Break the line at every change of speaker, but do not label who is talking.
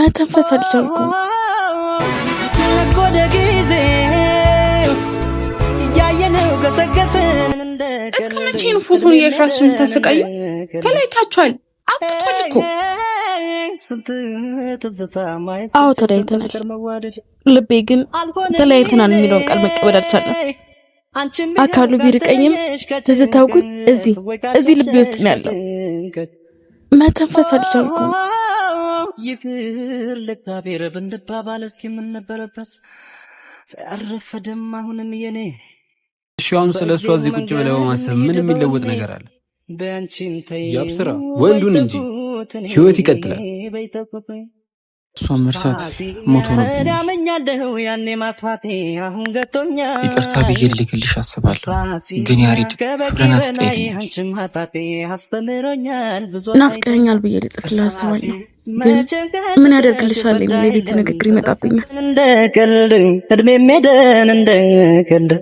መተንፈስ አልቻልኩም። እስከ መቼ ነው ፎቶን የራስሽን ተሰቃዩ? ተለያይታችኋል። አብቷል እኮ። አዎ ተለያይተናል። ልቤ ግን ተለያይተናል የሚለውን ቃል መቀበል አልቻለም። አካሉ ቢርቀኝም ትዝታው ግን እዚህ ልቤ ውስጥ ነው ያለው። መተንፈስ አልቻልኩም።
ይቅር ለካቤረ ብንባባል እስኪ ምን ነበረበት ሳያረፈደም አሁንም የኔ
ሻውን ስለሷ እዚህ ቁጭ ብለው ማሰብ ምን የሚለወጥ ነገር አለ? ያብስራ ወንዱን እንጂ ህይወት ይቀጥላል።
እሷን መርሳት ሞቶ ነው። ይቅርታ ብዬ ልልክልሽ አስባለሁ፣ ግን ያሬድ ፍቅርን አትጠይቅኛል።
ናፍቀኸኛል ብዬ ልጽፍልህ አስባለሁ፣ ግን ምን ያደርግልሻል የሚል የቤት ንግግር ይመጣብኛል።
እንደ ቀልድ እድሜ ሜደን እንደ ቀልድ